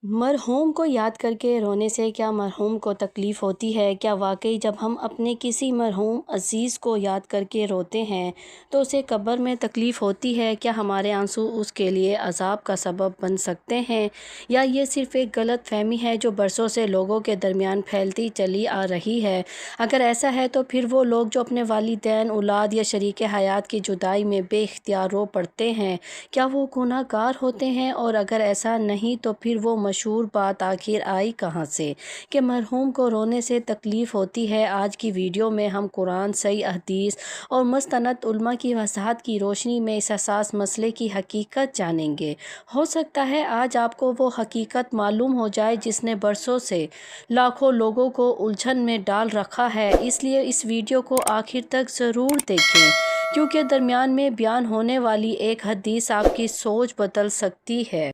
مرحوم کو یاد کر کے رونے سے کیا مرحوم کو تکلیف ہوتی ہے؟ کیا واقعی جب ہم اپنے کسی مرحوم عزیز کو یاد کر کے روتے ہیں تو اسے قبر میں تکلیف ہوتی ہے؟ کیا ہمارے آنسو اس کے لیے عذاب کا سبب بن سکتے ہیں، یا یہ صرف ایک غلط فہمی ہے جو برسوں سے لوگوں کے درمیان پھیلتی چلی آ رہی ہے؟ اگر ایسا ہے تو پھر وہ لوگ جو اپنے والدین، اولاد یا شریک حیات کی جدائی میں بے اختیار رو پڑتے ہیں، کیا وہ گناہ گار ہوتے ہیں؟ اور اگر ایسا نہیں تو پھر وہ مشہور بات آخر آئی کہاں سے کہ مرحوم کو رونے سے تکلیف ہوتی ہے؟ آج کی ویڈیو میں ہم قرآن، صحیح حدیث اور مستند علماء کی وضاحت کی روشنی میں اس حساس مسئلے کی حقیقت جانیں گے۔ ہو سکتا ہے آج آپ کو وہ حقیقت معلوم ہو جائے جس نے برسوں سے لاکھوں لوگوں کو الجھن میں ڈال رکھا ہے، اس لیے اس ویڈیو کو آخر تک ضرور دیکھیں، کیونکہ درمیان میں بیان ہونے والی ایک حدیث آپ کی سوچ بدل سکتی ہے۔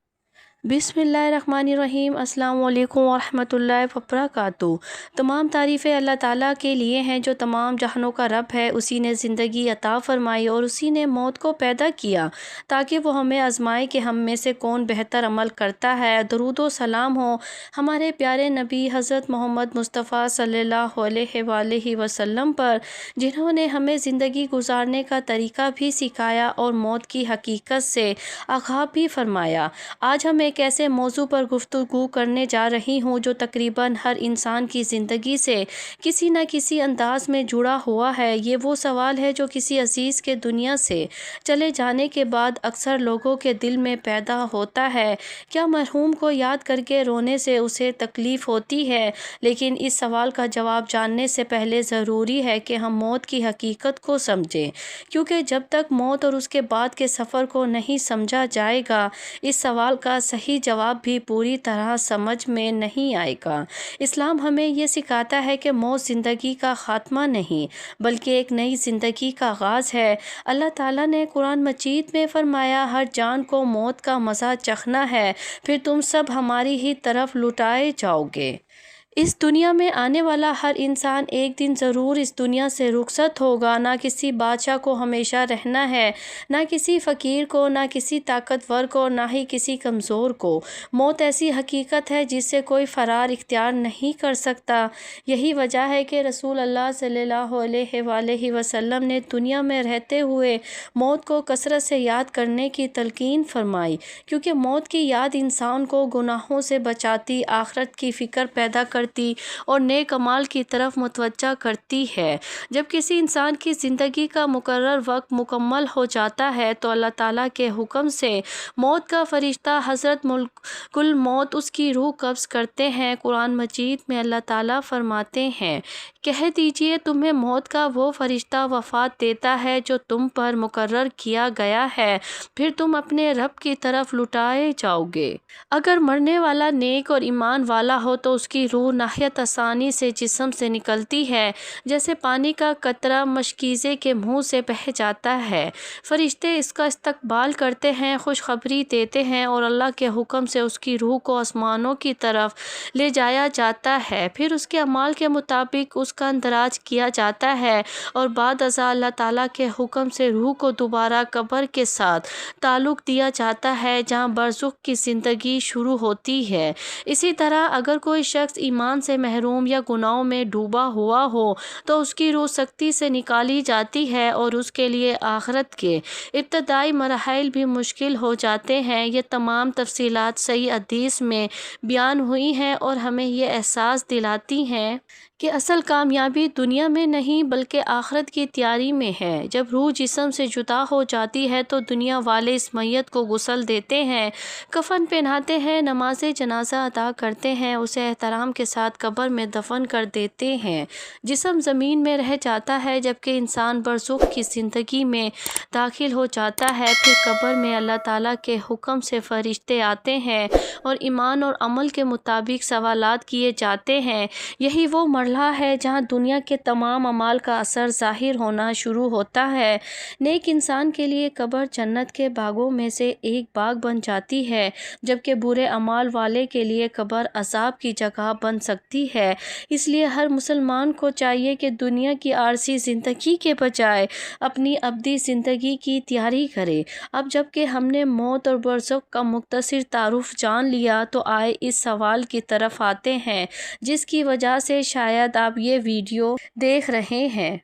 بسم اللہ الرحمن الرحیم۔ السلام علیکم ورحمۃ اللہ وبرکاتہ۔ تمام تعریفیں اللہ تعالیٰ کے لیے ہیں جو تمام جہانوں کا رب ہے۔ اسی نے زندگی عطا فرمائی اور اسی نے موت کو پیدا کیا تاکہ وہ ہمیں آزمائے کہ ہم میں سے کون بہتر عمل کرتا ہے۔ درود و سلام ہو ہمارے پیارے نبی حضرت محمد مصطفیٰ صلی اللہ علیہ وآلہ وسلم پر، جنہوں نے ہمیں زندگی گزارنے کا طریقہ بھی سکھایا اور موت کی حقیقت سے آگاہ بھی فرمایا۔ آج ہم ایک ایسے موضوع پر گفتگو کرنے جا رہی ہوں جو تقریباً ہر انسان کی زندگی سے کسی نہ کسی انداز میں جڑا ہوا ہے۔ یہ وہ سوال ہے جو کسی عزیز کے دنیا سے چلے جانے کے بعد اکثر لوگوں کے دل میں پیدا ہوتا ہے۔ کیا مرحوم کو یاد کر کے رونے سے اسے تکلیف ہوتی ہے؟ لیکن اس سوال کا جواب جاننے سے پہلے ضروری ہے کہ ہم موت کی حقیقت کو سمجھیں، کیونکہ جب تک موت اور اس کے بعد کے سفر کو نہیں سمجھا جائے گا، اس سوال کا صحیح جواب بھی پوری طرح سمجھ میں نہیں آئے گا۔ اسلام ہمیں یہ سکھاتا ہے کہ موت زندگی کا خاتمہ نہیں بلکہ ایک نئی زندگی کا آغاز ہے۔ اللہ تعالیٰ نے قرآن مجید میں فرمایا، ہر جان کو موت کا مزہ چکھنا ہے، پھر تم سب ہماری ہی طرف لوٹائے جاؤ گے۔ اس دنیا میں آنے والا ہر انسان ایک دن ضرور اس دنیا سے رخصت ہوگا۔ نہ کسی بادشاہ کو ہمیشہ رہنا ہے، نہ کسی فقیر کو، نہ کسی طاقتور کو، نہ ہی کسی کمزور کو۔ موت ایسی حقیقت ہے جس سے کوئی فرار اختیار نہیں کر سکتا۔ یہی وجہ ہے کہ رسول اللہ صلی اللہ علیہ وآلہ وسلم نے دنیا میں رہتے ہوئے موت کو کثرت سے یاد کرنے کی تلقین فرمائی، کیونکہ موت کی یاد انسان کو گناہوں سے بچاتی، آخرت کی فکر پیدا کرتی اور نیک اعمال کی طرف متوجہ کرتی ہے۔ جب کسی انسان کی زندگی کا مقرر وقت مکمل ہو جاتا ہے تو اللہ تعالیٰ کے حکم سے موت کا فرشتہ حضرت ملک الموت اس کی روح قبض کرتے ہیں۔ قرآن مجید میں اللہ تعالیٰ فرماتے ہیں، کہہ دیجئے تمہیں موت کا وہ فرشتہ وفات دیتا ہے جو تم پر مقرر کیا گیا ہے، پھر تم اپنے رب کی طرف لوٹائے جاؤ گے۔ اگر مرنے والا نیک اور ایمان والا ہو تو اس کی روح نہایت آسانی سے جسم سے نکلتی ہے، جیسے پانی کا قطرہ مشکیزے کے منہ سے بہہ جاتا ہے۔ فرشتے اس کا استقبال کرتے ہیں، خوشخبری دیتے ہیں اور اللہ کے حکم سے اس کی روح کو آسمانوں کی طرف لے جایا جاتا ہے۔ پھر اس کے اعمال کے مطابق اس کا اندراج کیا جاتا ہے اور بعد ازاں اللہ تعالیٰ کے حکم سے روح کو دوبارہ قبر کے ساتھ تعلق دیا جاتا ہے، جہاں برزخ کی زندگی شروع ہوتی ہے۔ اسی طرح اگر کوئی شخص ایمان سے محروم یا گناہوں میں ڈوبا ہوا ہو تو اس کی روح سختی سے نکالی جاتی ہے اور اس کے لیے آخرت کے ابتدائی مراحل بھی مشکل ہو جاتے ہیں۔ یہ تمام تفصیلات صحیح حدیث میں بیان ہوئی ہیں اور ہمیں یہ احساس دلاتی ہیں کہ اصل کامیابی دنیا میں نہیں بلکہ آخرت کی تیاری میں ہے۔ جب روح جسم سے جدا ہو جاتی ہے تو دنیا والے اس میت کو غسل دیتے ہیں، کفن پہناتے ہیں، نماز جنازہ ادا کرتے ہیں، اسے احترام کے ساتھ قبر میں دفن کر دیتے ہیں۔ جسم زمین میں رہ جاتا ہے جبکہ انسان برزخ کی زندگی میں داخل ہو جاتا ہے۔ پھر قبر میں اللہ تعالیٰ کے حکم سے فرشتے آتے ہیں اور ایمان اور عمل کے مطابق سوالات کیے جاتے ہیں۔ یہی وہ مرحلہ ہے جہاں دنیا کے تمام اعمال کا اثر ظاہر ہونا شروع ہوتا ہے۔ نیک انسان کے لیے قبر جنت کے باغوں میں سے ایک باغ بن جاتی ہے، جبکہ برے اعمال والے کے لیے قبر عذاب کی جگہ بن سکتی ہے۔ اس لیے ہر مسلمان کو چاہیے کہ دنیا کی عارضی زندگی کے بجائے اپنی ابدی زندگی کی تیاری کرے۔ اب جب کہ ہم نے موت اور برزخ کا مختصر تعارف جان لیا تو آئے اس سوال کی طرف آتے ہیں جس کی وجہ سے شاید آپ یہ ویڈیو دیکھ رہے ہیں۔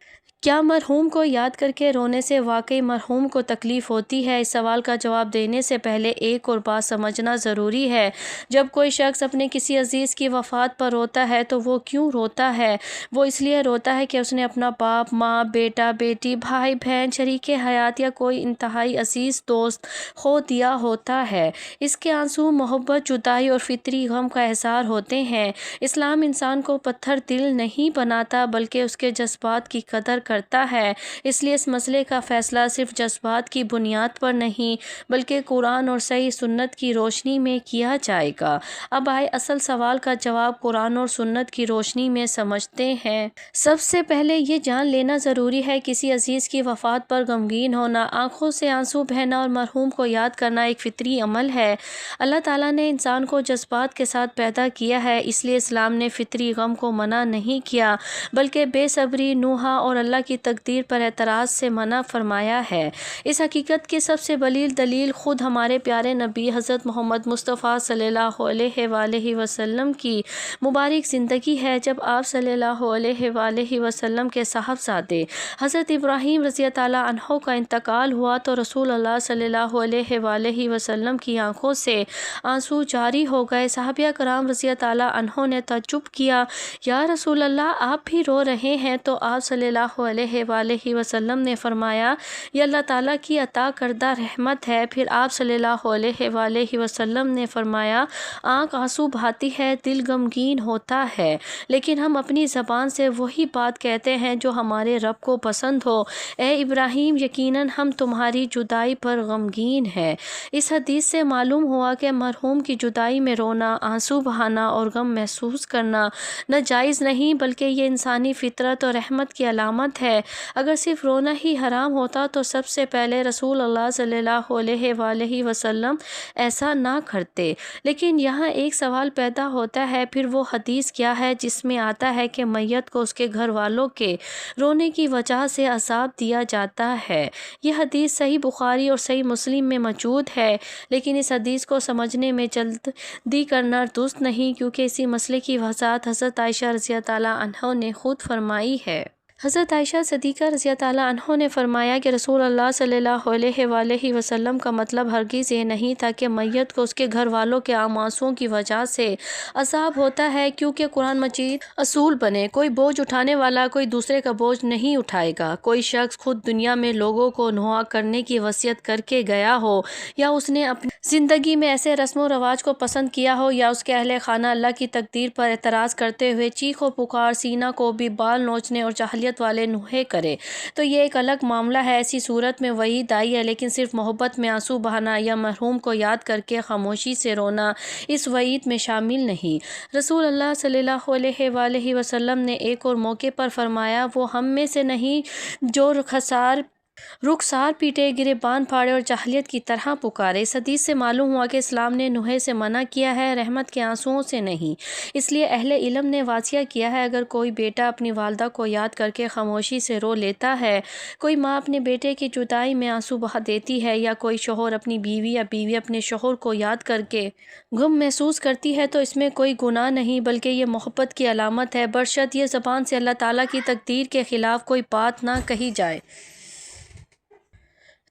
کیا مرحوم کو یاد کر کے رونے سے واقعی مرحوم کو تکلیف ہوتی ہے؟ اس سوال کا جواب دینے سے پہلے ایک اور بات سمجھنا ضروری ہے۔ جب کوئی شخص اپنے کسی عزیز کی وفات پر روتا ہے تو وہ کیوں روتا ہے؟ وہ اس لیے روتا ہے کہ اس نے اپنا باپ، ماں، بیٹا، بیٹی، بھائی، بہن، شریک حیات یا کوئی انتہائی عزیز دوست کھو دیا ہوتا ہے۔ اس کے آنسو محبت، جدائی اور فطری غم کا اظہار ہوتے ہیں۔ اسلام انسان کو پتھر دل نہیں بناتا بلکہ اس کے جذبات کی قدر کرتا ہے۔ اس لیے اس مسئلے کا فیصلہ صرف جذبات کی بنیاد پر نہیں بلکہ قرآن اور صحیح سنت کی روشنی میں کیا جائے گا۔ اب آئے اصل سوال کا جواب قرآن اور سنت کی روشنی میں سمجھتے ہیں۔ سب سے پہلے یہ جان لینا ضروری ہے کسی عزیز کی وفات پر غمگین ہونا، آنکھوں سے آنسو بہنا اور مرحوم کو یاد کرنا ایک فطری عمل ہے۔ اللہ تعالیٰ نے انسان کو جذبات کے ساتھ پیدا کیا ہے، اس لیے اسلام نے فطری غم کو منع نہیں کیا بلکہ بے صبری، نوحہ اور اللہ کی تقدیر پر اعتراض سے منع فرمایا ہے۔ اس حقیقت کی سب سے بلیغ دلیل خود ہمارے پیارے نبی حضرت محمد مصطفیٰ صلی اللہ علیہ وآلہ وسلم کی مبارک زندگی ہے۔ جب آپ صلی اللہ علیہ وآلہ وسلم کے صاحبزادے حضرت ابراہیم رضی اللہ عنہ کا انتقال ہوا تو رسول اللہ صلی اللہ علیہ وآلہ وسلم کی آنکھوں سے آنسو جاری ہو گئے۔ صحابہ کرام رضی اللہ عنہ نے تعجب کیا، یا رسول اللہ آپ بھی رو رہے ہیں؟ تو آپ صلی اللہ علیہ وآلہ وسلم نے فرمایا، یہ اللہ تعالیٰ کی عطا کردہ رحمت ہے۔ پھر آپ صلی اللہ علیہ وآلہ وسلم نے فرمایا، آنکھ آنسو بہاتی ہے، دل غمگین ہوتا ہے، لیکن ہم اپنی زبان سے وہی بات کہتے ہیں جو ہمارے رب کو پسند ہو۔ اے ابراہیم، یقیناً ہم تمہاری جدائی پر غمگین ہیں۔ اس حدیث سے معلوم ہوا کہ مرحوم کی جدائی میں رونا، آنسو بہانا اور غم محسوس کرنا ناجائز نہیں بلکہ یہ انسانی فطرت اور رحمت کی علامت ہے۔ اگر صرف رونا ہی حرام ہوتا تو سب سے پہلے رسول اللہ صلی اللہ علیہ وآلہ وسلم ایسا نہ کرتے۔ لیکن یہاں ایک سوال پیدا ہوتا ہے، پھر وہ حدیث کیا ہے جس میں آتا ہے کہ میت کو اس کے گھر والوں کے رونے کی وجہ سے عذاب دیا جاتا ہے؟ یہ حدیث صحیح بخاری اور صحیح مسلم میں موجود ہے، لیکن اس حدیث کو سمجھنے میں جلدی کرنا درست نہیں کیونکہ اسی مسئلے کی وضاحت حضرت عائشہ رضی اللہ عنہا نے خود فرمائی ہے۔ حضرت عائشہ صدیقہ رضی اللہ عنہا نے فرمایا کہ رسول اللہ صلی اللہ علیہ وآلہ وسلم کا مطلب ہرگز یہ نہیں تھا کہ میت کو اس کے گھر والوں کے عام آنسوؤں کی وجہ سے عذاب ہوتا ہے، کیونکہ قرآن مجید اصول بنے، کوئی بوجھ اٹھانے والا کوئی دوسرے کا بوجھ نہیں اٹھائے گا۔ کوئی شخص خود دنیا میں لوگوں کو نوحہ کرنے کی وصیت کر کے گیا ہو، یا اس نے اپنی زندگی میں ایسے رسم و رواج کو پسند کیا ہو، یا اس کے اہل خانہ اللہ کی تقدیر پر اعتراض کرتے ہوئے چیخ و پکار، سینہ کو بھی بال نوچنے اور جاہلیت والے نوحے کرے تو یہ ایک الگ معاملہ ہے۔ ایسی صورت میں وعید آئی ہے، لیکن صرف محبت میں آنسو بہانا یا مرحوم کو یاد کر کے خاموشی سے رونا اس وعید میں شامل نہیں۔ رسول اللہ صلی اللہ علیہ وآلہ وسلم نے ایک اور موقع پر فرمایا، وہ ہم میں سے نہیں جو رخسار پیٹے، گریبان پھاڑے اور جاہلیت کی طرح پکارے۔ اس حدیث سے معلوم ہوا کہ اسلام نے نوحے سے منع کیا ہے، رحمت کے آنسوؤں سے نہیں۔ اس لیے اہل علم نے واضح کیا ہے، اگر کوئی بیٹا اپنی والدہ کو یاد کر کے خاموشی سے رو لیتا ہے، کوئی ماں اپنے بیٹے کی جدائی میں آنسو بہا دیتی ہے، یا کوئی شوہر اپنی بیوی یا بیوی اپنے شوہر کو یاد کر کے غم محسوس کرتی ہے، تو اس میں کوئی گناہ نہیں بلکہ یہ محبت کی علامت ہے، برشت یہ زبان سے اللہ تعالیٰ کی تقدیر کے خلاف کوئی بات نہ کہی جائے۔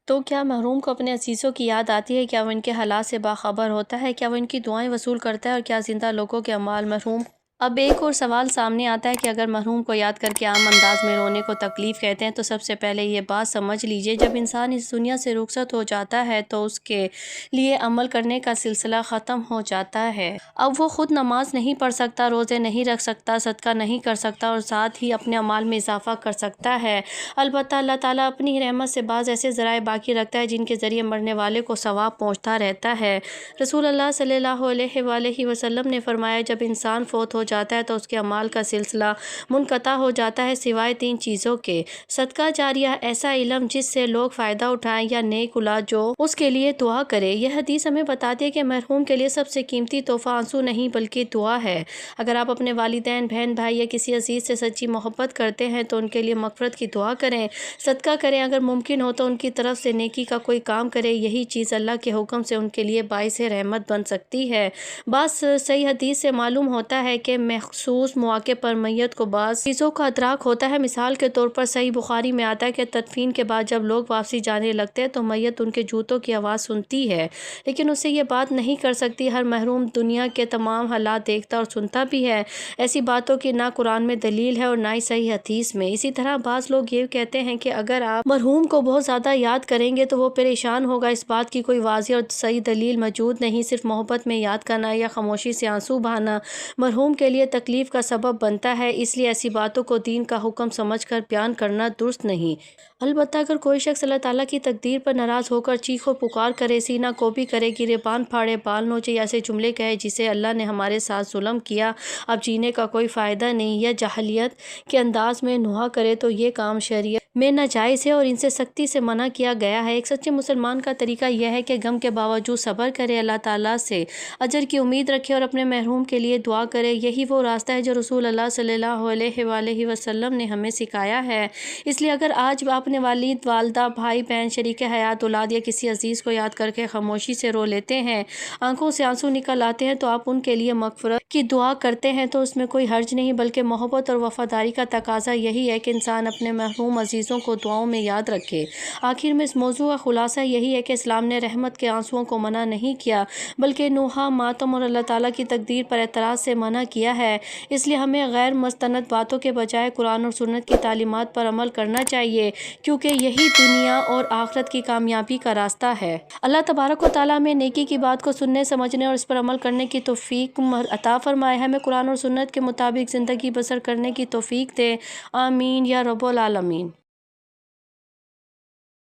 تو کیا محروم کو اپنے عزیزوں کی یاد آتی ہے؟ کیا وہ ان کے حالات سے باخبر ہوتا ہے؟ کیا وہ ان کی دعائیں وصول کرتا ہے؟ اور کیا زندہ لوگوں کے اعمال مرحوم؟ اب ایک اور سوال سامنے آتا ہے کہ اگر مرحوم کو یاد کر کے عام انداز میں رونے کو تکلیف کہتے ہیں تو سب سے پہلے یہ بات سمجھ لیجئے، جب انسان اس دنیا سے رخصت ہو جاتا ہے تو اس کے لیے عمل کرنے کا سلسلہ ختم ہو جاتا ہے۔ اب وہ خود نماز نہیں پڑھ سکتا، روزے نہیں رکھ سکتا، صدقہ نہیں کر سکتا اور ساتھ ہی اپنے اعمال میں اضافہ کر سکتا ہے۔ البتہ اللہ تعالیٰ اپنی رحمت سے بعض ایسے ذرائع باقی رکھتا ہے جن کے ذریعے مرنے والے کو ثواب پہنچتا رہتا ہے۔ رسول اللہ صلی اللہ علیہ وآلہ وسلم نے فرمایا، جب انسان فوت ہو جاتا ہے تو اس کے اعمال کا سلسلہ منقطع ہو جاتا ہے سوائے 3 چیزوں کے: صدقہ جاریہ، ایسا علم جس سے لوگ فائدہ اٹھائیں، یا نیک اولاد جو اس کے لیے دعا کرے۔ یہ حدیث ہمیں بتاتی ہے کہ مرحوم کے لیے سب سے قیمتی تحفہ آنسو نہیں بلکہ دعا ہے۔ اگر آپ اپنے والدین، بہن بھائی یا کسی عزیز سے سچی محبت کرتے ہیں تو ان کے لیے مغفرت کی دعا کریں، صدقہ کریں، اگر ممکن ہو تو ان کی طرف سے نیکی کا کوئی کام کریں۔ یہی چیز اللہ کے حکم سے ان کے لیے باعث رحمت بن سکتی ہے۔ بعض صحیح حدیث سے معلوم ہوتا ہے کہ مخصوص مواقع پر میت کو بعض چیزوں کا ادراک ہوتا ہے۔ مثال کے طور پر صحیح بخاری میں آتا ہے کہ تدفین کے بعد جب لوگ واپسی جانے لگتے ہیں تو میت ان کے جوتوں کی آواز سنتی ہے، لیکن اس سے یہ بات نہیں کر سکتی۔ ہر محروم دنیا کے تمام حالات دیکھتا اور سنتا بھی ہے۔ ایسی باتوں کی نہ قرآن میں دلیل ہے اور نہ ہی صحیح حدیث میں۔ اسی طرح بعض لوگ یہ کہتے ہیں کہ اگر آپ مرحوم کو بہت زیادہ یاد کریں گے تو وہ پریشان ہوگا۔ اس بات کی کوئی واضح اور صحیح دلیل موجود نہیں۔ صرف محبت میں یاد کرنا یا خاموشی سے آنسو بہانا مرحوم کے لیے تکلیف کا سبب بنتا ہے، اس لیے ایسی باتوں کو دین کا حکم سمجھ کر بیان کرنا درست نہیں۔ البتہ اگر کوئی شخص اللہ تعالیٰ کی تقدیر پر ناراض ہو کر چیخ و پکار کرے، سینہ کوبی کرے، گریبان پھاڑے، بال نوچے یا ایسے جملے کہے جسے اللہ نے ہمارے ساتھ ظلم کیا، اب جینے کا کوئی فائدہ نہیں، یا جاہلیت کے انداز میں نوحہ کرے تو یہ کام شریعت میں ناجائز ہے اور ان سے سختی سے منع کیا گیا ہے۔ ایک سچے مسلمان کا طریقہ یہ ہے کہ غم کے باوجود صبر کرے، اللہ تعالیٰ سے اجر کی امید رکھے اور اپنے محروم کے لیے دعا کرے۔ یہی وہ راستہ ہے جو رسول اللہ صلی اللہ علیہ وآلہ وسلم نے ہمیں سکھایا ہے۔ اس لیے اگر آج آپ اپنے والد، والدہ، بھائی بہن، شریک حیات، اولاد یا کسی عزیز کو یاد کر کے خاموشی سے رو لیتے ہیں، آنکھوں سے آنسو نکل آتے ہیں تو آپ ان کے لیے مغفرت کی دعا کرتے ہیں تو اس میں کوئی حرج نہیں، بلکہ محبت اور وفاداری کا تقاضا یہی ہے کہ انسان اپنے محروم عزیزوں کو دعاؤں میں یاد رکھے۔ آخر میں اس موضوع کا خلاصہ یہی ہے کہ اسلام نے رحمت کے آنسوؤں کو منع نہیں کیا، بلکہ نوحہ، ماتم اور اللہ تعالیٰ کی تقدیر پر اعتراض سے منع کیا ہے۔ اس لیے ہمیں غیر مستند باتوں کے بجائے قرآن اور سنت کی تعلیمات پر عمل کرنا چاہیے، کیونکہ یہی دنیا اور آخرت کی کامیابی کا راستہ ہے۔ اللہ تبارک و تعالیٰ ہمیں نیکی کی بات کو سننے، سمجھنے اور اس پر عمل کرنے کی توفیق عطا فرمائے۔ ہمیں قرآن اور سنت کے مطابق زندگی بسر کرنے کی توفیق دے۔ آمین یا رب العالمین۔